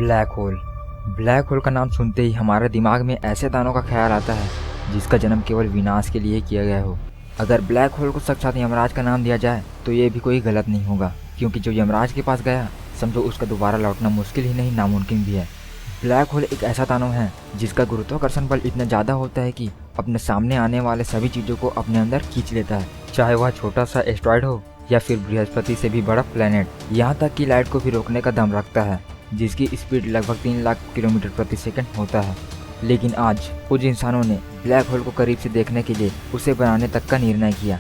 Black hole. Black hole का नाम सुनते ही हमारे दिमाग में ऐसे दानों का ख्याल आता है जिसका जन्म केवल विनाश के लिए किया गया हो। अगर ब्लैक होल को साक्षात यमराज का नाम दिया जाए तो ये भी कोई गलत नहीं होगा, क्योंकि जो यमराज के पास गया समझो उसका दोबारा लौटना मुश्किल ही नहीं नामुमकिन भी है। ब्लैक होल एक ऐसा दानव है जिसका गुरुत्वाकर्षण बल इतना ज़्यादा होता है कि अपने सामने आने वाले सभी चीज़ों को अपने अंदर खींच लेता है, चाहे वह छोटा सा एस्ट्रॉयड हो या फिर बृहस्पति से भी बड़ा प्लेनेट। यहाँ तक कि लाइट को भी रोकने का दम रखता है, जिसकी स्पीड लगभग 3 लाख किलोमीटर प्रति सेकंड होता है। लेकिन आज कुछ इंसानों ने ब्लैक होल को करीब से देखने के लिए उसे बनाने तक का निर्णय किया।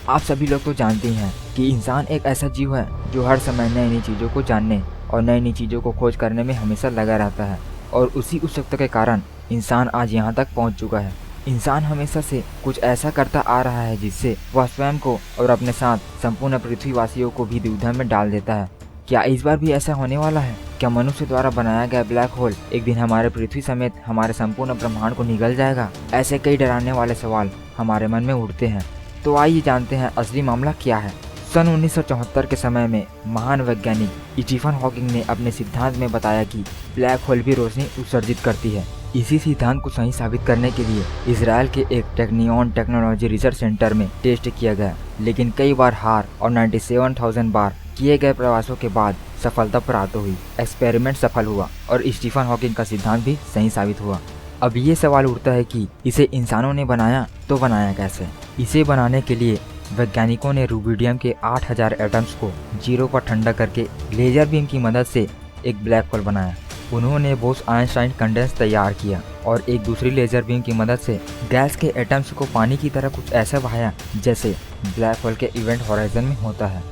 आप सभी लोग तो जानते ही हैं कि इंसान एक ऐसा जीव है जो हर समय नई नई चीज़ों को जानने और नई नई चीज़ों को खोज करने में हमेशा लगा रहता है, और उसी उत्सुकता के कारण इंसान आज यहाँ तक पहुँच चुका है। इंसान हमेशा से कुछ ऐसा करता आ रहा है जिससे वह स्वयं को और अपने साथ संपूर्ण पृथ्वीवासियों को भी दुविधा में डाल देता है। क्या इस बार भी ऐसा होने वाला है? क्या मनुष्य द्वारा बनाया गया ब्लैक होल एक दिन हमारे पृथ्वी समेत हमारे संपूर्ण ब्रह्मांड को निगल जाएगा? ऐसे कई डराने वाले सवाल हमारे मन में उठते हैं। तो आइए जानते हैं असली मामला क्या है। सन 1974 के समय में महान वैज्ञानिक स्टीफन हॉकिंग ने अपने सिद्धांत में बताया कि ब्लैक होल भी रोशनी उत्सर्जित करती है। इसी सिद्धांत को सही साबित करने के लिए इसराइल के एक टेक्नियन टेक्नोलॉजी रिसर्च सेंटर में टेस्ट किया गया, लेकिन कई बार हार और 97,000 बार किए गए प्रयासों के बाद सफलता प्राप्त हुई। एक्सपेरिमेंट सफल हुआ और स्टीफन हॉकिंग का सिद्धांत भी सही साबित हुआ। अब ये सवाल उठता है कि इसे इंसानों ने बनाया तो बनाया कैसे? इसे बनाने के लिए वैज्ञानिकों ने रूबिडियम के 8000 एटम्स को 0 पर ठंडा करके लेजर बीम की मदद से एक ब्लैक होल बनाया। उन्होंने बोस-आइंस्टाइन कंडेंस तैयार किया और एक दूसरी लेजर बीम की मदद से गैस के एटम्स को पानी की तरह कुछ ऐसा बहाया जैसे ब्लैक होल के इवेंट होराइजन में होता है।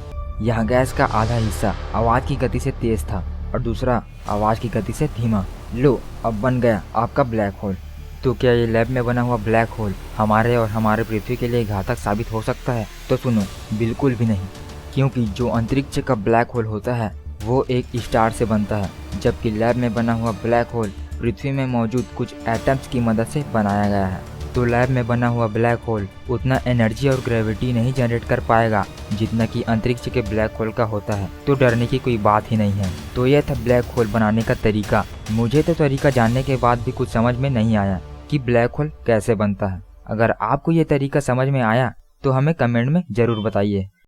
यहाँ गैस का आधा हिस्सा आवाज़ की गति से तेज था और दूसरा आवाज़ की गति से धीमा। लो, अब बन गया आपका ब्लैक होल। तो क्या ये लैब में बना हुआ ब्लैक होल हमारे और हमारे पृथ्वी के लिए घातक साबित हो सकता है? तो सुनो, बिल्कुल भी नहीं, क्योंकि जो अंतरिक्ष का ब्लैक होल होता है वो एक स्टार से बनता है, जबकि लैब में बना हुआ ब्लैक होल पृथ्वी में मौजूद कुछ एटम्स की मदद से बनाया गया है। तो लैब में बना हुआ ब्लैक होल उतना एनर्जी और ग्रेविटी नहीं जनरेट कर पाएगा जितना कि अंतरिक्ष के ब्लैक होल का होता है, तो डरने की कोई बात ही नहीं है। तो यह था ब्लैक होल बनाने का तरीका। मुझे तो तरीका जानने के बाद भी कुछ समझ में नहीं आया कि ब्लैक होल कैसे बनता है। अगर आपको ये तरीका समझ में आया तो हमें कमेंट में ज़रूर बताइए।